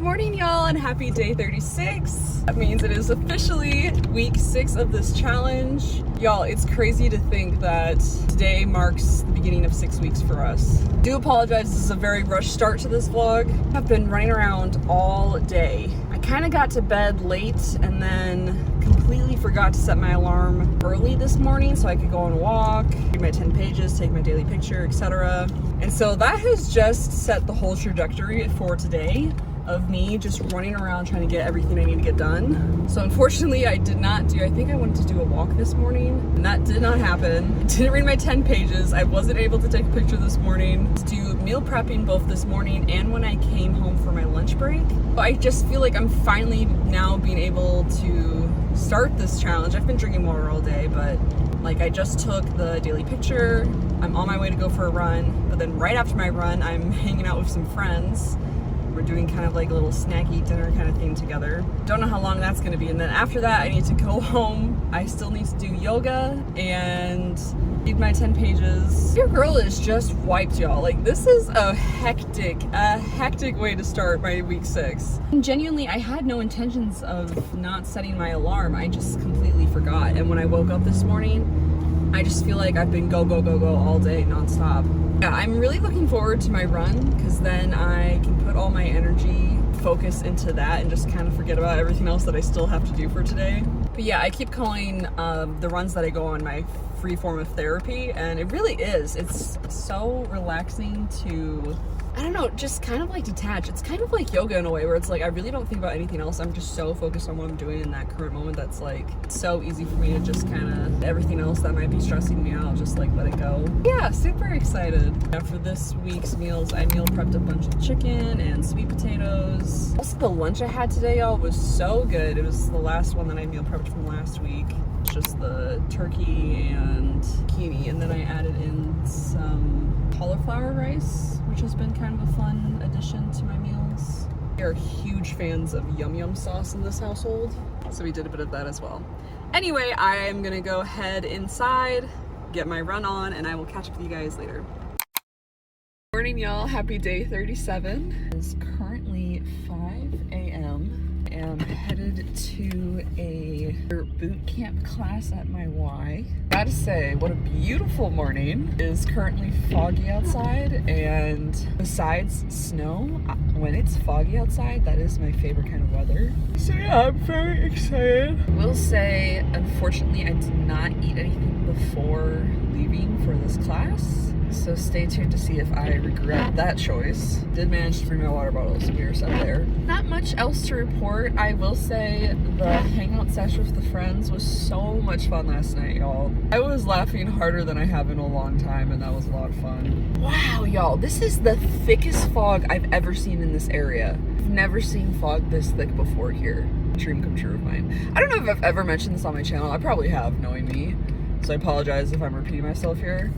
Good morning, y'all, and happy day 36. That means it is officially week 6 of this challenge. Y'all, it's crazy to think that today marks the beginning of 6 weeks for us. I do apologize, this is a very rushed start to this vlog. I've been running around all day. I kind of got to bed late and then completely forgot to set my alarm early this morning so I could go on a walk, read my 10 pages, take my daily picture, etc. And so that has just set the whole trajectory for today of me just running around trying to get everything I need to get done. So unfortunately I did not do, I think I wanted to do a walk this morning and that did not happen. I didn't read my 10 pages. I wasn't able to take a picture this morning. To do meal prepping both this morning and when I came home for my lunch break. But I just feel like I'm finally now being able to start this challenge. I've been drinking water all day, but like I just took the daily picture. I'm on my way to go for a run, but then right after my run, I'm hanging out with some friends. We're doing kind of like a little snacky dinner kind of thing together. Don't know how long that's gonna be. And then after that, I need to go home. I still need to do yoga and read my 10 pages. Your girl is just wiped, y'all. Like this is a hectic way to start my week 6. And genuinely, I had no intentions of not setting my alarm. I just completely forgot. And when I woke up this morning, I just feel like I've been go all day nonstop. Yeah, I'm really looking forward to my run because then I can put all my energy, focus into that and just kind of forget about everything else that I still have to do for today. But yeah, I keep calling the runs that I go on my free form of therapy, and it really is. It's so relaxing to, I don't know, just kind of like detach. It's kind of like yoga in a way where it's like I really don't think about anything else. I'm just so focused on what I'm doing in that current moment that's like so easy for me to just kind of, everything else that might be stressing me out, just like let it go. Yeah, super excited. Yeah, for this week's meals, I meal prepped a bunch of chicken and sweet potatoes. Also, the lunch I had today, y'all, was so good. It was the last one that I meal prepped from last week. It's just the turkey and zucchini, and then I added in some cauliflower rice, which has been kind of a fun addition to my meals. We are huge fans of yum yum sauce in this household, so we did a bit of that as well. Anyway, I am gonna go head inside, get my run on, and I will catch up with you guys later. Morning, y'all. Happy day 37. It's currently 5 a.m. I'm headed to a boot camp class at my Y. Gotta say, what a beautiful morning. It is currently foggy outside, and besides snow, when it's foggy outside, that is my favorite kind of weather. So yeah, I'm very excited. I will say, unfortunately, I did not eat anything before leaving for this class. So stay tuned to see if I regret that choice. Did manage to bring my water bottle, so we are set there. Not much else to report. I will say the hangout session with the friends was so much fun last night, y'all. I was laughing harder than I have in a long time, and that was a lot of fun. Wow, y'all, this is the thickest fog I've ever seen in this area. I've never seen fog this thick before here. Dream come true of mine. I don't know if I've ever mentioned this on my channel. I probably have, knowing me. So I apologize if I'm repeating myself here.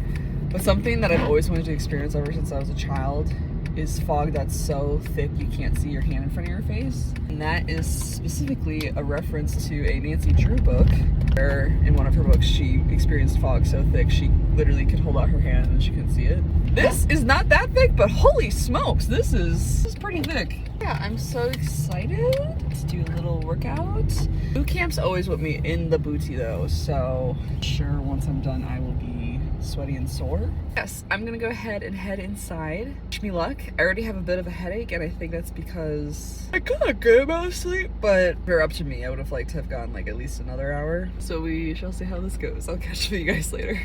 But something that I've always wanted to experience ever since I was a child is fog that's so thick you can't see your hand in front of your face. And that is specifically a reference to a Nancy Drew book, where in one of her books she experienced fog so thick she literally could hold out her hand and she couldn't see it. This is not that thick, but holy smokes, this is pretty thick. Yeah, I'm so excited to do a little workout. Boot camp's always with me in the booty though, so sure once I'm done I will be sweaty and sore. Yes, I'm gonna go ahead and head inside. Wish me luck. I already have a bit of a headache, and I think that's because I got a good amount of sleep, but if you're up to me, I would have liked to have gone like at least another hour. So we shall see how this goes. I'll catch up with you guys later.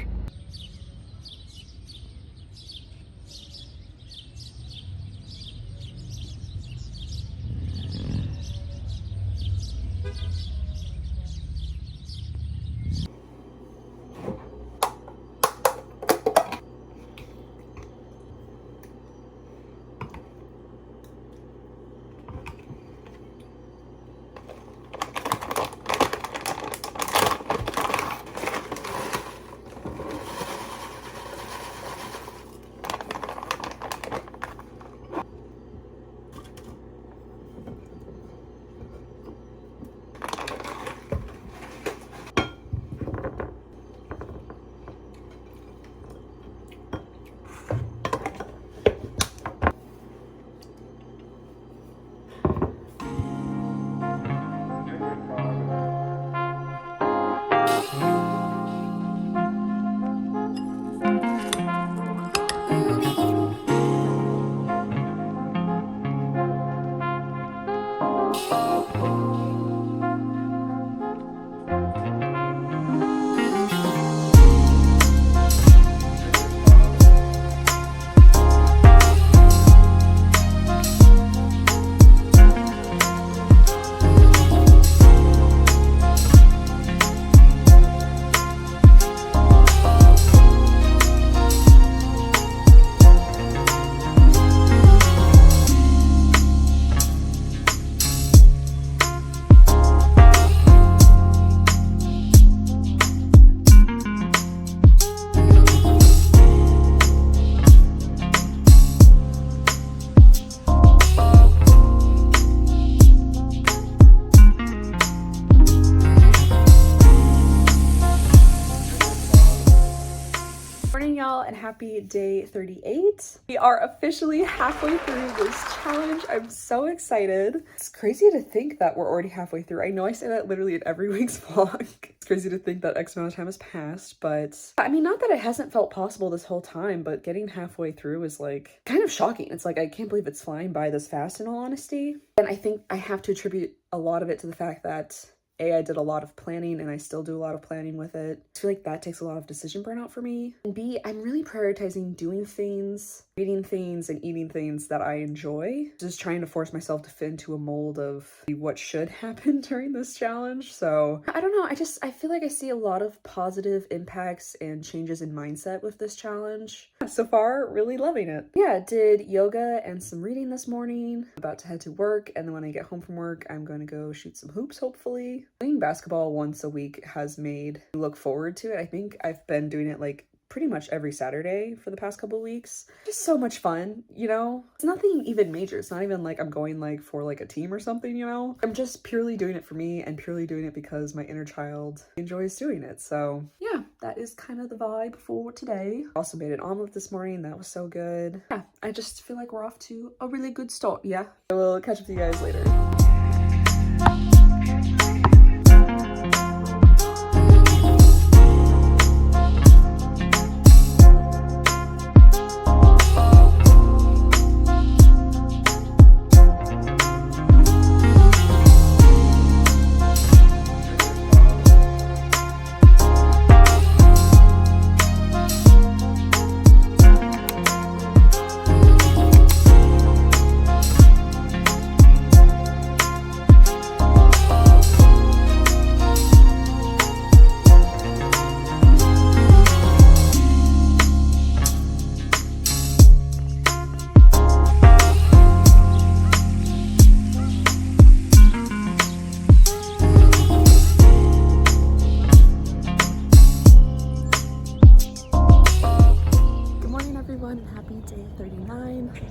happy day 38. We are officially halfway through this challenge. I'm so excited. It's crazy to think that we're already halfway through. I know I say that literally in every week's vlog. It's crazy to think that X amount of time has passed, but I mean, not that it hasn't felt possible this whole time, but getting halfway through is like kind of shocking. It's like, I can't believe it's flying by this fast in all honesty. And I think I have to attribute a lot of it to the fact that I did a lot of planning and I still do a lot of planning with it. I feel like that takes a lot of decision burnout for me. And B, I'm really prioritizing doing things, reading things, and eating things that I enjoy. Just trying to force myself to fit into a mold of what should happen during this challenge. So I don't know, I feel like I see a lot of positive impacts and changes in mindset with this challenge. So far, really loving it. Yeah, did yoga and some reading this morning. About to head to work, and then when I get home from work, I'm going to go shoot some hoops, hopefully. Playing basketball once a week has made me look forward to it. I think I've been doing it like pretty much every Saturday for the past couple of weeks. Just so much fun, you know? It's nothing even major. It's not even like I'm going like for like a team or something, you know? I'm just purely doing it for me and purely doing it because my inner child enjoys doing it. So yeah, that is kind of the vibe for today. Also made an omelet this morning. That was so good. Yeah, I just feel like we're off to a really good start. Yeah, I will catch up with you guys later.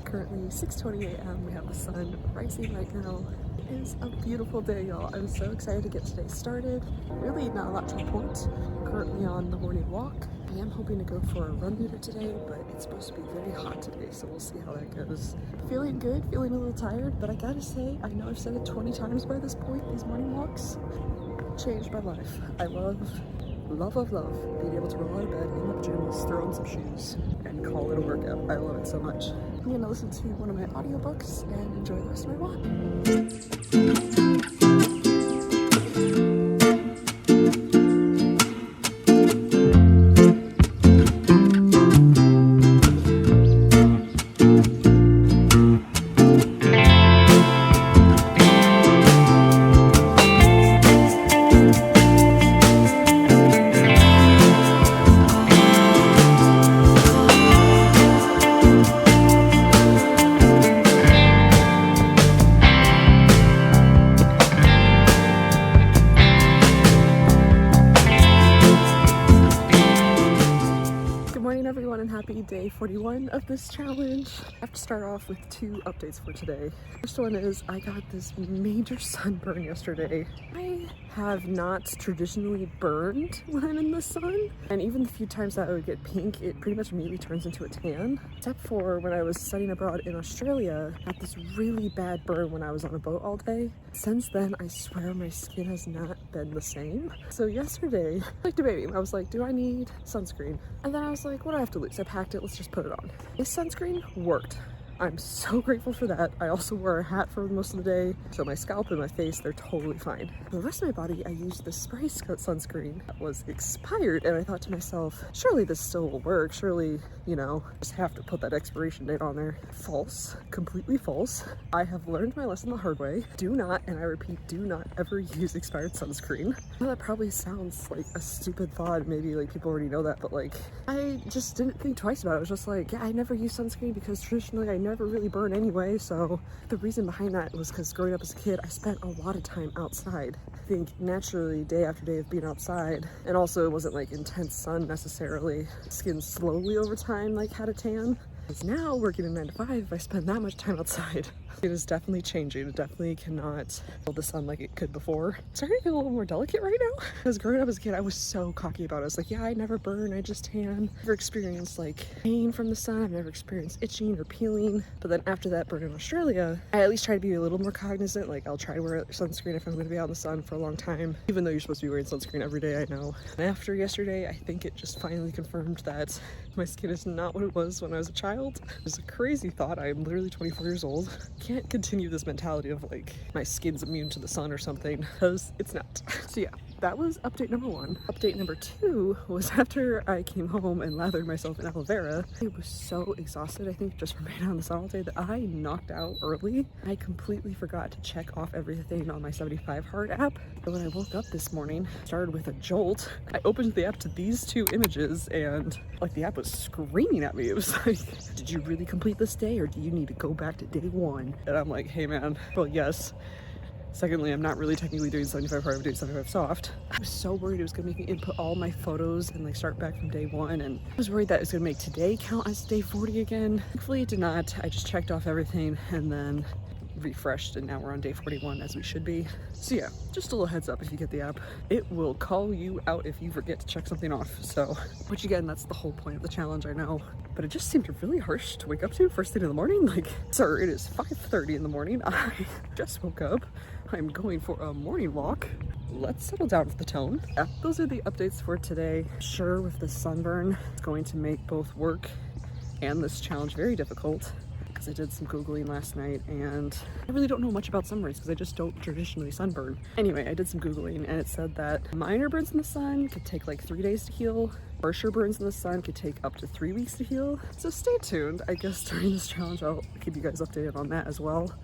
Currently 6:20 a.m. We have the sun rising right now. It is a beautiful day, y'all. I'm so excited to get today started. Really not a lot to report. Currently on the morning walk. I am hoping to go for a run later today, but it's supposed to be very hot today, so we'll see how that goes. Feeling good, feeling a little tired, but I gotta say, I know I've said it 20 times by this point, these morning walks changed my life. I love being able to roll out of bed in my pajamas, throw on some shoes, and call it a workout. I love it so much. I'm gonna listen to one of my audiobooks and enjoy the rest of my walk. Happy day 41 of this challenge. I have to start off with two updates for today. First one is I got this major sunburn yesterday. I have not traditionally burned when I'm in the sun, and even the few times that I would get pink, it pretty much immediately turns into a tan. Except for when I was studying abroad in Australia, I had this really bad burn when I was on a boat all day. Since then, I swear my skin has not been the same. So yesterday, like debating, I was like, do I need sunscreen? And then I was like, what do I have to lose? I packed it, let's just put it on. This sunscreen worked. I'm so grateful for that. I also wore a hat for most of the day, so my scalp and my face, they're totally fine. For the rest of my body, I used the spray sunscreen that was expired, and I thought to myself, surely this still will work. Surely, you know, just have to put that expiration date on there. False. Completely false. I have learned my lesson the hard way. Do not, and I repeat, do not ever use expired sunscreen. I know that probably sounds like a stupid thought. Maybe like people already know that, but like, I just didn't think twice about it. I was just like, yeah, I never use sunscreen because traditionally I never really burn anyway. So the reason behind that was because growing up as a kid, I spent a lot of time outside. I think naturally day after day of being outside, and also it wasn't like intense sun necessarily. Skin slowly over time like had a tan. Because now working a 9 to 5, I spend that much time outside. It is definitely changing. It definitely cannot feel the sun like it could before. It's starting to feel a little more delicate right now. Because growing up as a kid, I was so cocky about it. I was like, yeah, I never burn, I just tan. Never experienced like pain from the sun. I've never experienced itching or peeling. But then after that burn in Australia, I at least try to be a little more cognizant. Like I'll try to wear sunscreen if I'm going to be out in the sun for a long time. Even though you're supposed to be wearing sunscreen every day, I know. And after yesterday, I think it just finally confirmed that my skin is not what it was when I was a child. It's a crazy thought. I'm literally 24 years old. Can't continue this mentality of like my skin's immune to the sun or something, because it's not. So yeah, that was update number 1. Update number 2 was after I came home and lathered myself in aloe vera. I was so exhausted, I think, just from being out in the sun all day, that I knocked out early. I completely forgot to check off everything on my 75 Hard app. So when I woke up this morning, started with a jolt. I opened the app to these 2 images and like the app was screaming at me. It was like, did you really complete this day or do you need to go back to day 1? And I'm like, hey man, well yes. Secondly, I'm not really technically doing 75 hard, I'm doing 75 soft. I was so worried it was gonna make me input all my photos and like start back from day 1, and I was worried that it was gonna make today count as day 40 again. Thankfully it did not. I just checked off everything and then refreshed, and now we're on day 41 as we should be. So yeah, just a little heads up, if you get the app, it will call you out if you forget to check something off. So, which again, that's the whole point of the challenge, I know, but it just seemed really harsh to wake up to first thing in the morning. Like, sir, it is 5:30 in the morning. I just woke up. I'm going for a morning walk. Let's settle down with the tone. Yeah, those are the updates for today. Sure, with the sunburn, it's going to make both work and this challenge very difficult, because I did some Googling last night and I really don't know much about sunburns because I just don't traditionally sunburn. Anyway, I did some Googling and it said that minor burns in the sun could take like 3 days to heal. Harsher burns in the sun could take up to 3 weeks to heal. So stay tuned. I guess during this challenge, I'll keep you guys updated on that as well.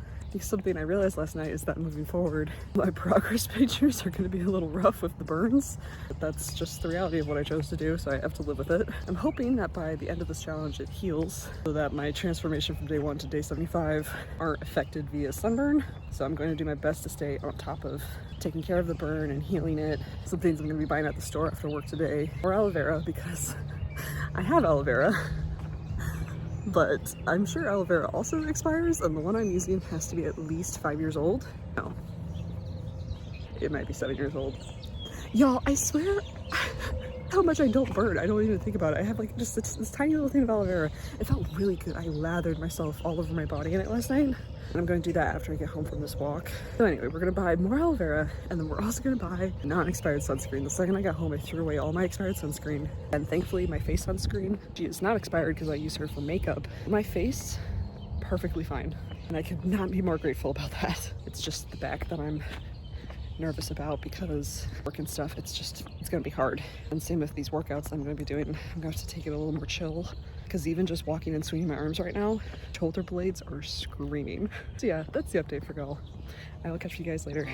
Something I realized last night is that moving forward, my progress pictures are going to be a little rough with the burns, but that's just the reality of what I chose to do, so I have to live with it. I'm hoping that by the end of this challenge it heals, so that my transformation from day 1 to day 75 aren't affected via sunburn. So I'm going to do my best to stay on top of taking care of the burn and healing it. Some things I'm going to be buying at the store after work today, or aloe vera, because I have aloe vera. But I'm sure aloe vera also expires, and the one I'm using has to be at least 5 years old. No, it might be 7 years old. Y'all, I swear how much I don't burn. I don't even think about it. I have like just this tiny little thing of aloe vera. It felt really good. I lathered myself all over my body in it last night. And I'm going to do that after I get home from this walk. So anyway, we're going to buy more aloe vera, and then we're also going to buy non-expired sunscreen. The second I got home, I threw away all my expired sunscreen. And thankfully, my face sunscreen, she is not expired because I use her for makeup. My face, perfectly fine. And I could not be more grateful about that. It's just the back that I'm nervous about because work and stuff, it's gonna be hard. And same with these workouts I'm gonna be doing. I'm gonna have to take it a little more chill, because even just walking and swinging my arms right now, shoulder blades are screaming. So yeah, that's the update for girl. I will catch you guys later.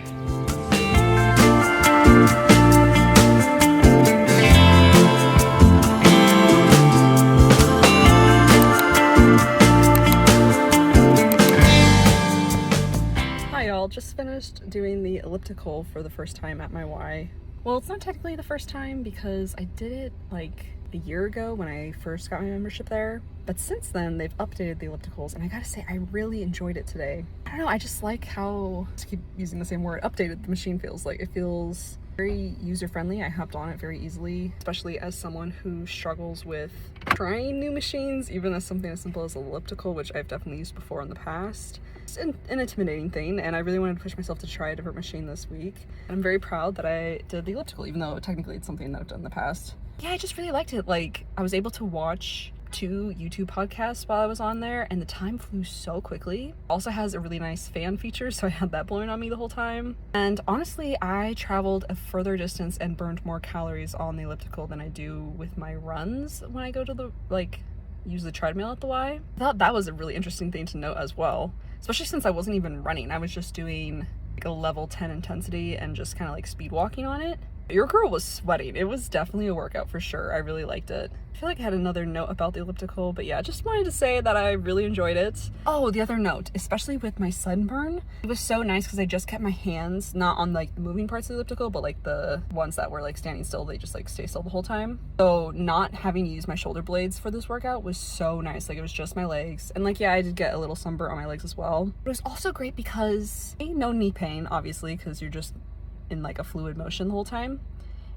Just finished doing the elliptical for the first time at my Y. Well, it's not technically the first time because I did it like a year ago when I first got my membership there. But since then, they've updated the ellipticals, and I gotta say, I really enjoyed it today. I don't know, I just like how, to keep using the same word, updated the machine feels. Like, it feels very user-friendly. I hopped on it very easily, especially as someone who struggles with trying new machines, even as something as simple as elliptical, which I've definitely used before in the past. It's an intimidating thing, and I really wanted to push myself to try a different machine this week. And I'm very proud that I did the elliptical, even though technically it's something that I've done in the past. Yeah, I just really liked it. Like, I was able to watch 2 YouTube podcasts while I was on there, and the time flew so quickly. Also has a really nice fan feature, so I had that blowing on me the whole time. And honestly, I traveled a further distance and burned more calories on the elliptical than I do with my runs when I go to the, use the treadmill at the Y. I thought that was a really interesting thing to note as well, especially since I wasn't even running. I was just doing like a level 10 intensity and just kind of like speed walking on it. Your girl was sweating. It was definitely a workout for sure. I really liked it. I feel like I had another note about the elliptical, but yeah, just wanted to say that I really enjoyed it. Oh, the other note, especially with my sunburn, it was so nice because I just kept my hands not on like the moving parts of the elliptical, but like the ones that were like standing still, they just like stay still the whole time. So not having to use my shoulder blades for this workout was so nice. Like it was just my legs. And like, yeah, I did get a little sunburn on my legs as well. But it was also great because no knee pain, obviously, because you're just in like a fluid motion the whole time.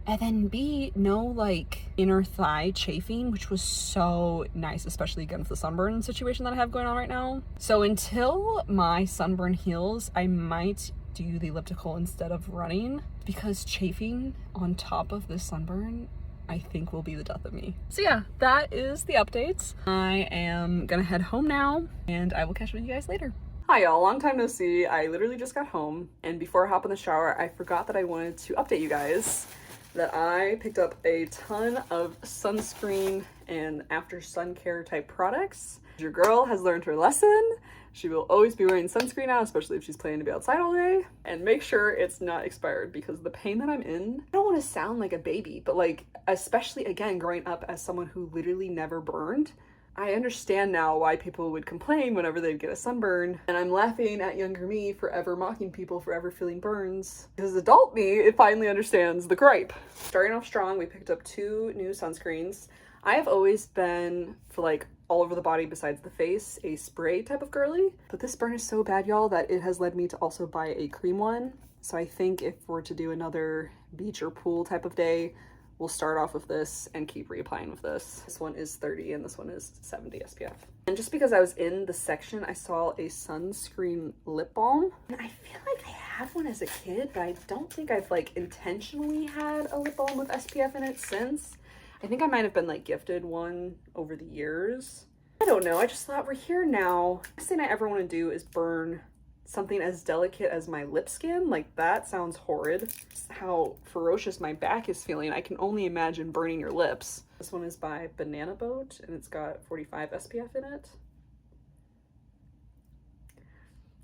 And then B, no like inner thigh chafing, which was so nice, especially again for the sunburn situation that I have going on right now. So until my sunburn heals, I might do the elliptical instead of running, because chafing on top of this sunburn I think will be the death of me. So yeah, that is the updates. I am gonna head home now and I will catch up with you guys later. Hi y'all, long time no see. I literally just got home, and before I hop in the shower, I forgot that I wanted to update you guys that I picked up a ton of sunscreen and after sun care type products. Your girl has learned her lesson. She will always be wearing sunscreen now, especially if she's planning to be outside all day. And make sure it's not expired, because the pain that I'm in, I don't want to sound like a baby, but like, especially again, growing up as someone who literally never burned, I understand now why people would complain whenever they'd get a sunburn, and I'm laughing at younger me forever mocking people forever feeling burns, because adult me, it finally understands the gripe. Starting off strong, we picked up 2 new sunscreens. I have always been, for like all over the body besides the face, a spray type of girly, but this burn is so bad, y'all, that it has led me to also buy a cream one. So I think if we're to do another beach or pool type of day, we'll start off with this and keep reapplying with this. This one is 30 and this one is 70 SPF. And just because I was in the section, I saw a sunscreen lip balm. And I feel like I had one as a kid, but I don't think I've like intentionally had a lip balm with SPF in it since. I think I might have been like gifted one over the years. I don't know, I just thought we're here now. Next thing I ever want to do is burn something as delicate as my lip skin. Like, that sounds horrid. How ferocious my back is feeling. I can only imagine burning your lips. This one is by Banana Boat and it's got 45 SPF in it.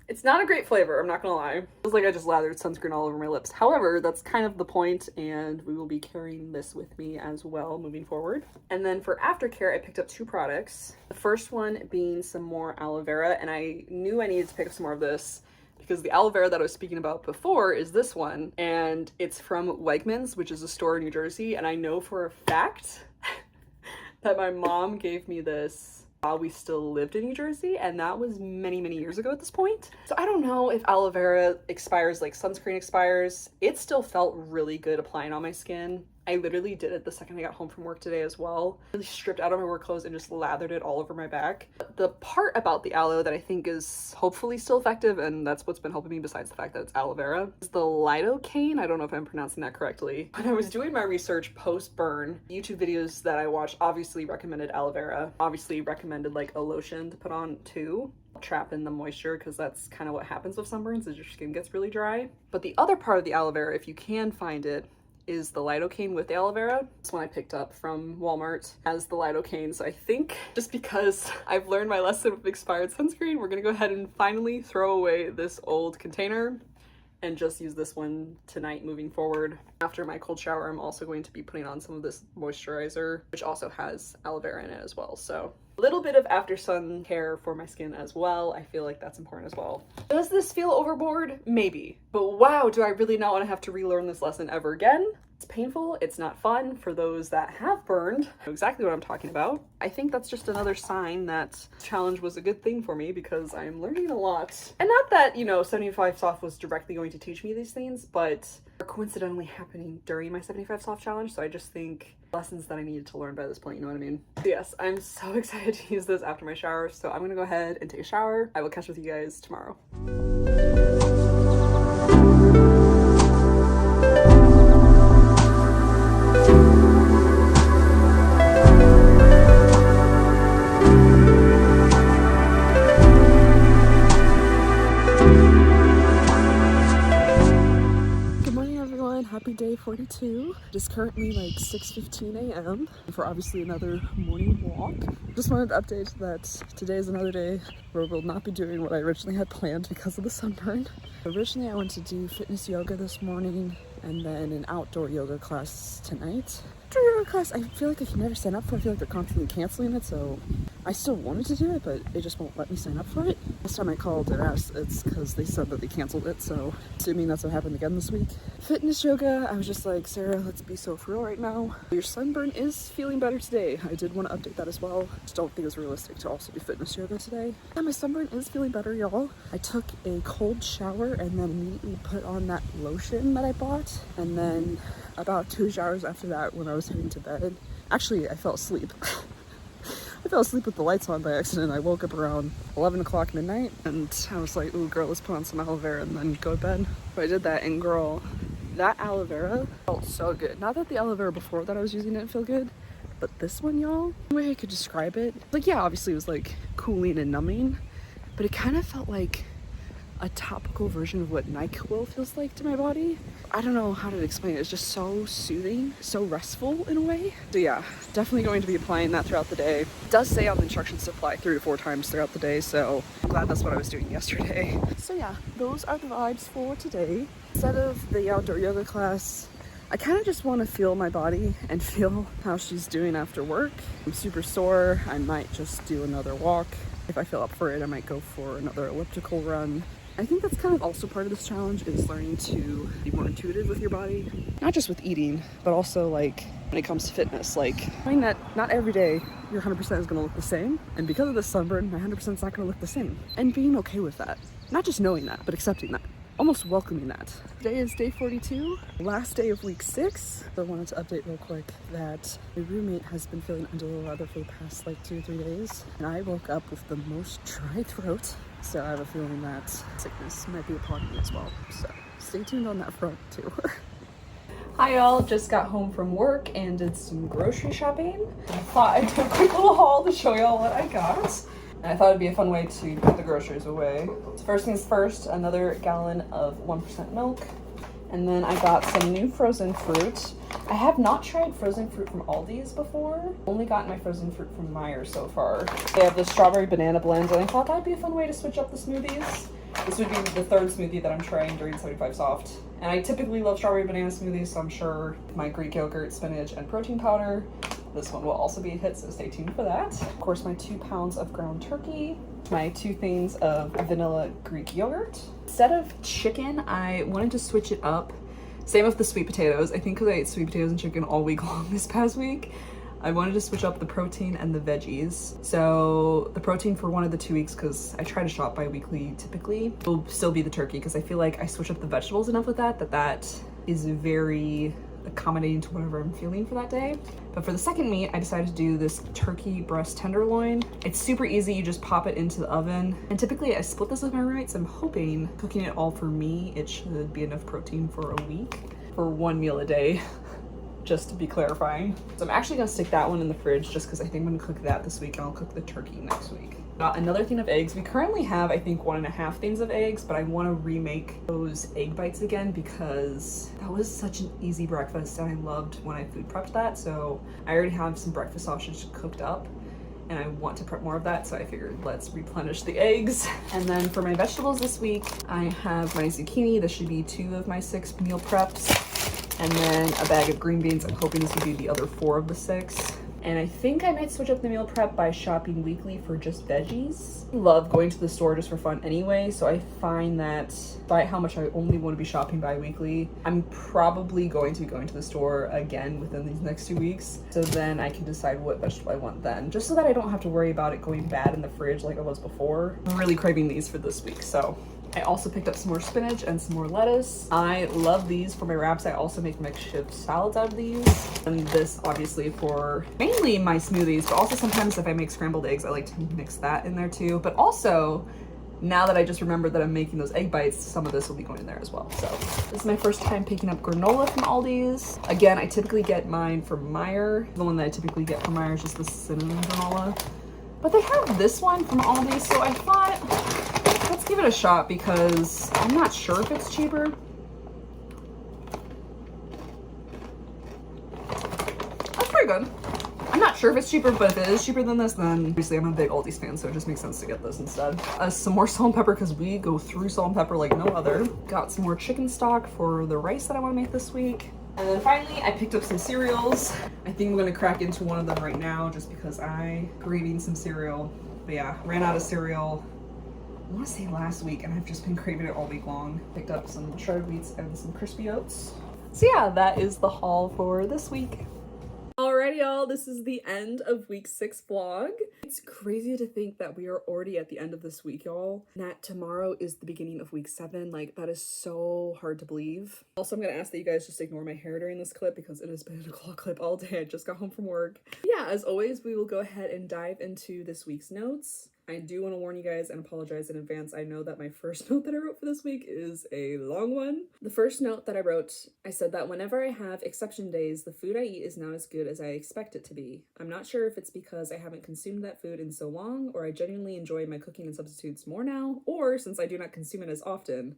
It's not a great flavor, I'm not gonna lie. It feels like I just lathered sunscreen all over my lips. However, that's kind of the point, and we will be carrying this with me as well moving forward. And then for aftercare, I picked up 2 products. The first one being some more aloe vera, and I knew I needed to pick up some more of this because the aloe vera that I was speaking about before is this one, and it's from Wegmans, which is a store in New Jersey, and I know for a fact that my mom gave me this while we still lived in New Jersey, and that was many, many years ago at this point. So I don't know if aloe vera expires like sunscreen expires. It still felt really good applying on my skin. I literally did it the second I got home from work today as well. Really stripped out of my work clothes and just lathered it all over my back. The part about the aloe that I think is hopefully still effective, and that's what's been helping me besides the fact that it's aloe vera, is the lidocaine. I don't know if I'm pronouncing that correctly. When I was doing my research post-burn, YouTube videos that I watched obviously recommended aloe vera, obviously recommended like a lotion to put on too. Trap in the moisture, because that's kind of what happens with sunburns, is your skin gets really dry. But the other part of the aloe vera, if you can find it, is the lidocaine with the aloe vera. This one I picked up from Walmart as the lidocaine. So I think just because I've learned my lesson with expired sunscreen, we're gonna go ahead and finally throw away this old container and just use this one tonight moving forward. After my cold shower, I'm also going to be putting on some of this moisturizer, which also has aloe vera in it as well. So a little bit of after sun care for my skin as well. I feel like that's important as well. Does this feel overboard? Maybe. But wow, do I really not want to have to relearn this lesson ever again? It's painful, it's not fun. For those that have burned, know exactly what I'm talking about. I think that's just another sign that challenge was a good thing for me, because I'm learning a lot. And not that, you know, 75 soft was directly going to teach me these things, but they're coincidentally happening during my 75 soft challenge. So I just think lessons that I needed to learn by this point, you know what I mean? So yes, I'm so excited to use this after my shower. So I'm gonna go ahead and take a shower. I will catch up with you guys tomorrow. Happy day 42. It is currently like 6:15 a.m. for obviously another morning walk. Just wanted to update that today is another day where we'll not be doing what I originally had planned because of the sunburn. Originally I went to do fitness yoga this morning, and then an outdoor yoga class tonight. Outdoor yoga class, I feel like I can never sign up for. I feel like they're constantly canceling it, so I still wanted to do it, but it just won't let me sign up for it. Last time I called and asked, it's because they said that they canceled it, so assuming that's what happened again this week. Fitness yoga, I was just like, Sarah, let's be so for real right now. Your sunburn is feeling better today. I did want to update that as well. Just don't think it's realistic to also do fitness yoga today. Yeah, my sunburn is feeling better, y'all. I took a cold shower and then immediately put on that lotion that I bought, and then about 2 showers after that, when I was heading to bed, actually I fell asleep. I fell asleep with the lights on by accident. I woke up around 11 o'clock midnight and I was like, ooh girl, let's put on some aloe vera and then go to bed. So I did that, and girl, that aloe vera felt so good. Not that the aloe vera before that I was using didn't feel good, but this one, y'all, the way I could describe it, like, yeah, obviously it was like cooling and numbing, but it kind of felt like a topical version of what NyQuil feels like to my body. I don't know how to explain it. It's just so soothing, so restful in a way. So yeah, definitely going to be applying that throughout the day. It does say on the instructions to apply 3 to 4 times throughout the day, so I'm glad that's what I was doing yesterday. So yeah, those are the vibes for today. Instead of the outdoor yoga class, I kind of just want to feel my body and feel how she's doing after work. I'm super sore. I might just do another walk. If I feel up for it, I might go for another elliptical run. I think that's kind of also part of this challenge, is learning to be more intuitive with your body. Not just with eating, but also like when it comes to fitness, like knowing that not every day your 100% is gonna look the same. And because of this sunburn, my 100% is not gonna look the same. And being okay with that. Not just knowing that, but accepting that. Almost welcoming that. Today is day 42, last day of week 6. So I wanted to update real quick that my roommate has been feeling under the weather for the past like 2 or 3 days. And I woke up with the most dry throat. So I have a feeling that sickness might be upon me as well. So stay tuned on that front too. Hi y'all, just got home from work and did some grocery shopping. I thought I'd do a quick little haul to show y'all what I got. And I thought it'd be a fun way to put the groceries away. So first things first, another gallon of 1% milk. And then I got some new frozen fruit. I have not tried frozen fruit from Aldi's before. Only gotten my frozen fruit from Meijer so far. They have the strawberry banana blend, and I thought that'd be a fun way to switch up the smoothies. This would be the 3rd smoothie that I'm trying during 75 Soft. And I typically love strawberry banana smoothies, so I'm sure my Greek yogurt, spinach, and protein powder, this one will also be a hit, so stay tuned for that. Of course, my 2 pounds of ground turkey, my 2 things of vanilla Greek yogurt. Instead of chicken, I wanted to switch it up. Same with the sweet potatoes. I think because I ate sweet potatoes and chicken all week long this past week, I wanted to switch up the protein and the veggies. So the protein for one of the 2 weeks, because I try to shop bi-weekly typically, will still be the turkey, because I feel like I switch up the vegetables enough with that is very accommodating to whatever I'm feeling for that day. But for the second meat, I decided to do this turkey breast tenderloin. It's super easy, you just pop it into the oven. And typically I split this with my roommates. I'm hoping, cooking it all for me, it should be enough protein for a week, for 1 meal a day. Just to be clarifying. So I'm actually gonna stick that one in the fridge just because I think I'm gonna cook that this week and I'll cook the turkey next week. Got another thing of eggs. We currently have, I think, 1.5 things of eggs, but I want to remake those egg bites again because that was such an easy breakfast and I loved when I food prepped that. So I already have some breakfast sausage cooked up and I want to prep more of that, so I figured let's replenish the eggs. And then for my vegetables this week, I have my zucchini. This should be 2 of my 6 meal preps. And then a bag of green beans. I'm hoping this will be the other 4 of the 6. And I think I might switch up the meal prep by shopping weekly for just veggies. I love going to the store just for fun anyway, so I find that despite how much I only want to be shopping bi-weekly, I'm probably going to be going to the store again within these next 2 weeks. So then I can decide what vegetable I want then, just so that I don't have to worry about it going bad in the fridge like I was before. I'm really craving these for this week, so. I also picked up some more spinach and some more lettuce. I love these for my wraps. I also make makeshift salads out of these. And this obviously for mainly my smoothies, but also sometimes if I make scrambled eggs, I like to mix that in there too. But also, now that I just remembered that I'm making those egg bites, some of this will be going in there as well. So this is my first time picking up granola from Aldi's. Again, I typically get mine from Meijer. The one that I typically get from Meijer is just the cinnamon granola. But they have this one from Aldi, so I thought, let's give it a shot because I'm not sure if it's cheaper. That's pretty good. I'm not not sure if it's cheaper, but if it is cheaper than this, then obviously I'm a big Aldi's fan, so it just makes sense to get this instead. Some more salt and pepper because we go through salt and pepper like no other. Got some more chicken stock for the rice that I want to make this week. And then finally, I picked up some cereals. I think I'm gonna crack into one of them right now just because I'm craving some cereal. But yeah, ran out of cereal, I wanna say last week, and I've just been craving it all week long. Picked up some shredded wheats and some crispy oats. So yeah, that is the haul for this week. Alrighty, y'all, this is the end of week 6 vlog. It's crazy to think that we are already at the end of this week, y'all. And that tomorrow is the beginning of week 7. Like, that is so hard to believe. Also, I'm gonna ask that you guys just ignore my hair during this clip because it has been a claw clip all day. I just got home from work. Yeah, as always, we will go ahead and dive into this week's notes. I do want to warn you guys and apologize in advance. I know that my first note that I wrote for this week is a long one. The first note that I wrote, I said that whenever I have exception days, the food I eat is not as good as I expect it to be. I'm not sure if it's because I haven't consumed that food in so long, or I genuinely enjoy my cooking and substitutes more now, or since I do not consume it as often.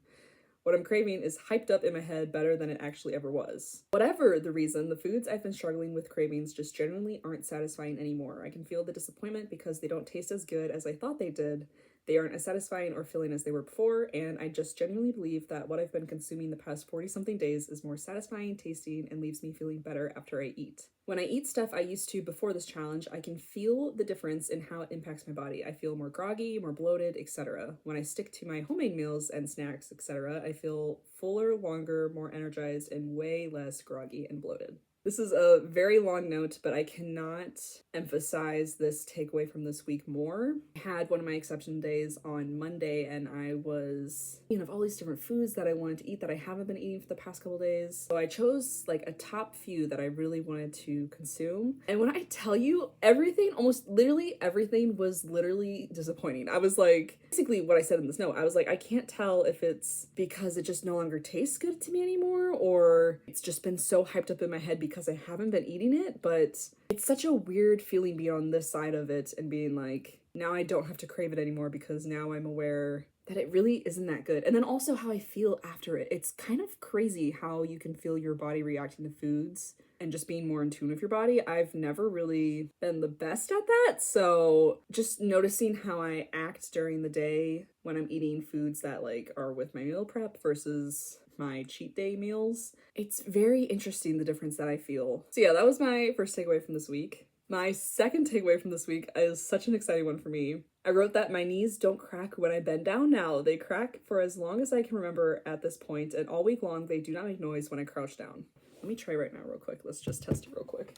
What I'm craving is hyped up in my head better than it actually ever was. Whatever the reason, the foods I've been struggling with cravings just generally aren't satisfying anymore. I can feel the disappointment because they don't taste as good as I thought they did. They aren't as satisfying or filling as they were before, and I just genuinely believe that what I've been consuming the past 40-something days is more satisfying, tasting, and leaves me feeling better after I eat. When I eat stuff I used to before this challenge, I can feel the difference in how it impacts my body. I feel more groggy, more bloated, etc. When I stick to my homemade meals and snacks, etc., I feel fuller, longer, more energized, and way less groggy and bloated. This is a very long note, but I cannot emphasize this takeaway from this week more. I had one of my exception days on Monday, and I was thinking of all these different foods that I wanted to eat that I haven't been eating for the past couple days. So I chose like a top few that I really wanted to consume. And when I tell you, everything, almost literally everything was literally disappointing. I was like, basically what I said in this note, I was like, I can't tell if it's because it just no longer tastes good to me anymore, or it's just been so hyped up in my head because I haven't been eating it, but it's such a weird feeling being on this side of it and being like, now I don't have to crave it anymore because now I'm aware that it really isn't that good. And then also how I feel after it. It's kind of crazy how you can feel your body reacting to foods and just being more in tune with your body. I've never really been the best at that. So just noticing how I act during the day when I'm eating foods that like are with my meal prep versus my cheat day meals. It's very interesting, the difference that I feel. So yeah, that was my first takeaway from this week. My second takeaway from this week is such an exciting one for me. I wrote that my knees don't crack when I bend down now. They crack for as long as I can remember at this point, and all week long they do not make noise when I crouch down. Let me try right now real quick. Let's just test it real quick.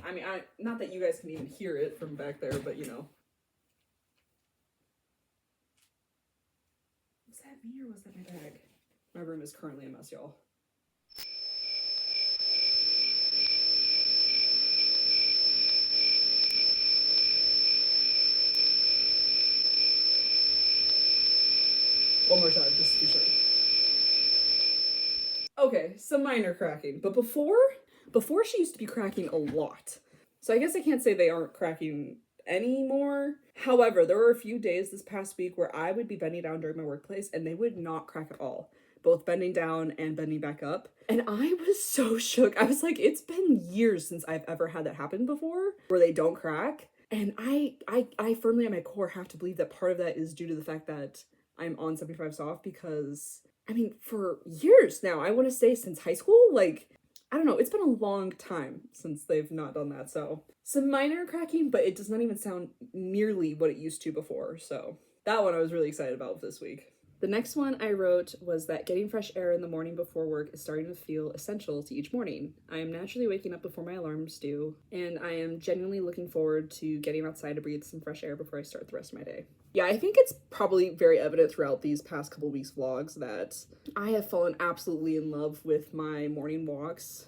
I mean, not that you guys can even hear it from back there, but you know. Was that me or was that my bag? My room is currently a mess, y'all. One more time, just to be sure. Okay, some minor cracking, but before she used to be cracking a lot. So I guess I can't say they aren't cracking anymore. However, there were a few days this past week where I would be bending down during my workplace and they would not crack at all. Both bending down and bending back up. And I was so shook. I was like, it's been years since I've ever had that happen before, where they don't crack. And I firmly at my core have to believe that part of that is due to the fact that I'm on 75 soft, because I mean, for years now, I want to say since high school, like, I don't know, it's been a long time since they've not done that. So some minor cracking, but it does not even sound nearly what it used to before. So that one I was really excited about this week. The next one I wrote was that getting fresh air in the morning before work is starting to feel essential to each morning. I am naturally waking up before my alarms do, and I am genuinely looking forward to getting outside to breathe some fresh air before I start the rest of my day. Yeah, I think it's probably very evident throughout these past couple weeks vlogs that I have fallen absolutely in love with my morning walks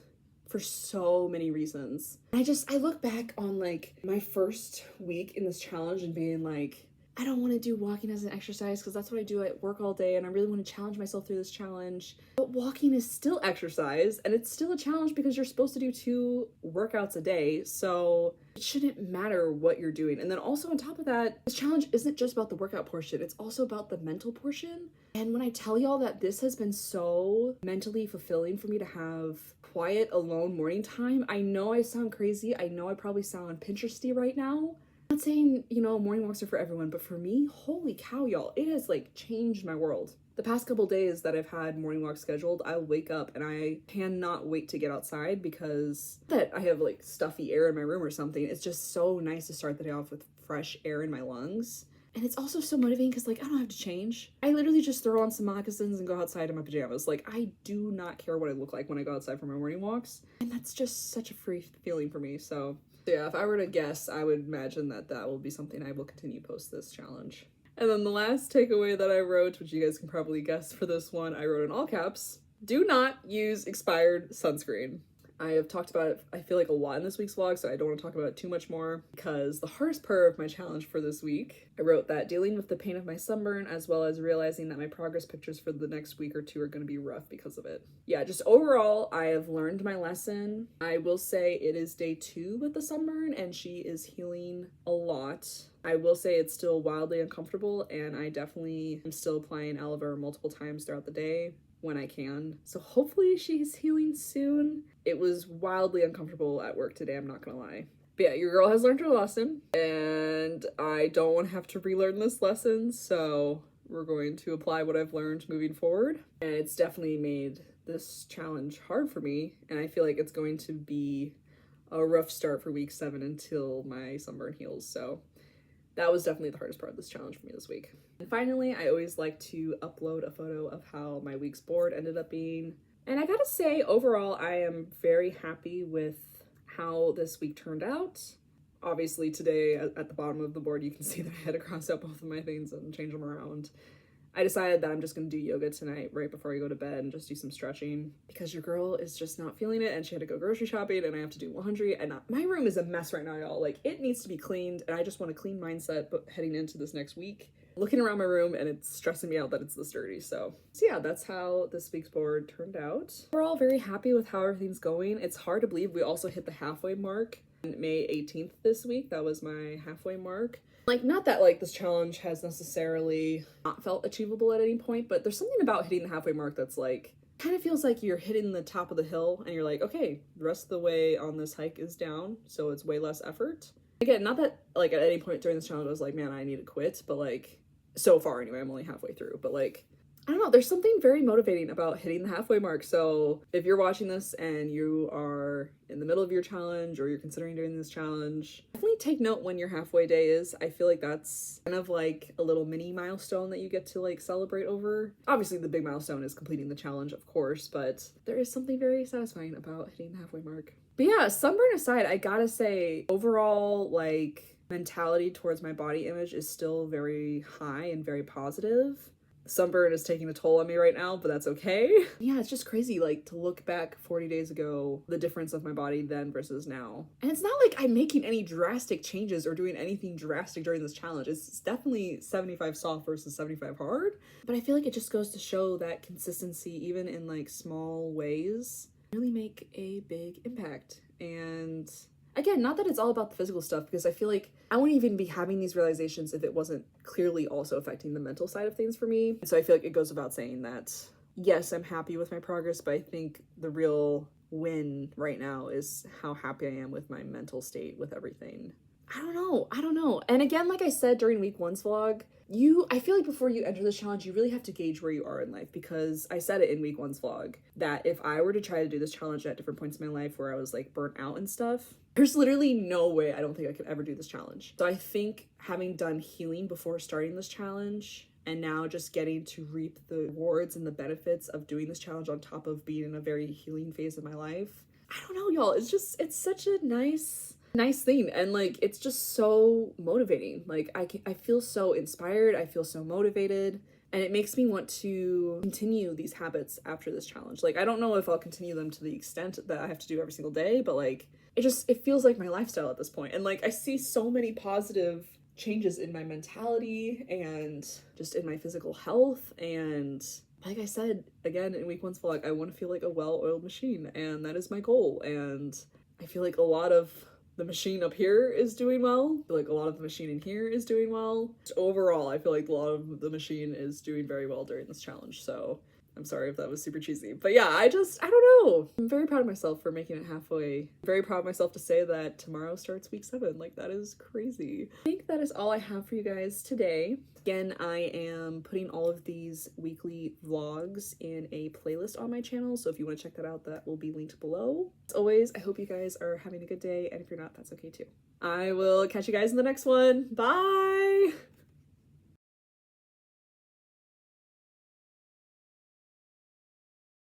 for so many reasons. I look back on like my first week in this challenge and being like, I don't want to do walking as an exercise because that's what I do at work all day and I really want to challenge myself through this challenge. But walking is still exercise and it's still a challenge because you're supposed to do 2 workouts a day. So it shouldn't matter what you're doing. And then also on top of that, this challenge isn't just about the workout portion, it's also about the mental portion. And when I tell y'all that this has been so mentally fulfilling for me to have quiet, alone morning time, I know I sound crazy. I know I probably sound Pinteresty right now. I'm not saying, you know, morning walks are for everyone, but for me, holy cow, y'all, it has like changed my world. The past couple days that I've had morning walks scheduled, I'll wake up and I cannot wait to get outside because that I have like stuffy air in my room or something. It's just so nice to start the day off with fresh air in my lungs. And it's also so motivating because like I don't have to change. I literally just throw on some moccasins and go outside in my pajamas. Like I do not care what I look like when I go outside for my morning walks. And that's just such a free feeling for me. So yeah, if I were to guess, I would imagine that that will be something I will continue post this challenge. And then the last takeaway that I wrote, which you guys can probably guess for this one, I wrote in all caps, do not use expired sunscreen. I have talked about it, I feel like, a lot in this week's vlog, so I don't want to talk about it too much more because the hardest part of my challenge for this week, I wrote that dealing with the pain of my sunburn as well as realizing that my progress pictures for the next week or 2 are going to be rough because of it. Yeah, just overall, I have learned my lesson. I will say it is day 2 with the sunburn and she is healing a lot. I will say it's still wildly uncomfortable and I definitely am still applying aloe vera multiple times throughout the day when I can. So hopefully she's healing soon. It was wildly uncomfortable at work today, I'm not gonna lie. But yeah, your girl has learned her lesson and I don't want to have to relearn this lesson, so we're going to apply what I've learned moving forward. And it's definitely made this challenge hard for me and I feel like it's going to be a rough start for week 7 until my sunburn heals. So that was definitely the hardest part of this challenge for me this week. And finally, I always like to upload a photo of how my week's board ended up being. And I gotta say, overall, I am very happy with how this week turned out. Obviously, today at the bottom of the board, you can see that I had to cross out both of my things and change them around. I decided that I'm just gonna do yoga tonight right before I go to bed and just do some stretching because your girl is just not feeling it and she had to go grocery shopping and I have to do laundry and my room is a mess right now, y'all. Like it needs to be cleaned and I just want a clean mindset but heading into this next week. Looking around my room and it's stressing me out that it's this dirty. So yeah, that's how this week's board turned out. We're all very happy with how everything's going. It's hard to believe we also hit the halfway mark on May 18th this week. That was my halfway mark. Like, not that, like, this challenge has necessarily not felt achievable at any point, but there's something about hitting the halfway mark that's, like, kind of feels like you're hitting the top of the hill, and you're like, okay, the rest of the way on this hike is down, so it's way less effort. Again, not that, like, at any point during this challenge I was like, man, I need to quit, but, like, so far anyway, I'm only halfway through, but, like, I don't know, there's something very motivating about hitting the halfway mark. So if you're watching this and you are in the middle of your challenge or you're considering doing this challenge, definitely take note when your halfway day is. I feel like that's kind of like a little mini milestone that you get to like celebrate over. Obviously the big milestone is completing the challenge, of course, but there is something very satisfying about hitting the halfway mark. But yeah, sunburn aside, I gotta say overall, like, mentality towards my body image is still very high and very positive. Sunburn is taking a toll on me right now, but that's okay. Yeah, it's just crazy, like, to look back 40 days ago, the difference of my body then versus now. And it's not like I'm making any drastic changes or doing anything drastic during this challenge. It's definitely 75 soft versus 75 hard. But I feel like it just goes to show that consistency, even in, like, small ways, really make a big impact. And again, not that it's all about the physical stuff, because I feel like I wouldn't even be having these realizations if it wasn't clearly also affecting the mental side of things for me. So I feel like it goes without saying that, yes, I'm happy with my progress, but I think the real win right now is how happy I am with my mental state with everything. I don't know. And again, like I said during week 1's vlog, I feel like before you enter this challenge, you really have to gauge where you are in life, because I said it in week 1's vlog that if I were to try to do this challenge at different points in my life where I was like burnt out and stuff, there's literally no way I don't think I could ever do this challenge. So I think having done healing before starting this challenge and now just getting to reap the rewards and the benefits of doing this challenge on top of being in a very healing phase of my life, I don't know, y'all, it's such a nice thing, and like it's just so motivating. Like I feel so inspired, I feel so motivated, and it makes me want to continue these habits after this challenge. Like I don't know if I'll continue them to the extent that I have to do every single day, but like it feels like my lifestyle at this point. And like I see so many positive changes in my mentality and just in my physical health. And like I said, again, in week one's vlog, I want to feel like a well-oiled machine, and that is my goal. And I feel like a lot of the machine up here is doing well. I feel like a lot of the machine in here is doing well. Just overall, I feel like a lot of the machine is doing very well during this challenge. So I'm sorry if that was super cheesy, but yeah, I don't know. I'm very proud of myself for making it halfway. Very proud of myself to say that tomorrow starts week 7. Like, that is crazy. I think that is all I have for you guys today. Again, I am putting all of these weekly vlogs in a playlist on my channel, so if you want to check that out, that will be linked below. As always, I hope you guys are having a good day, and if you're not, that's okay too. I will catch you guys in the next one. Bye!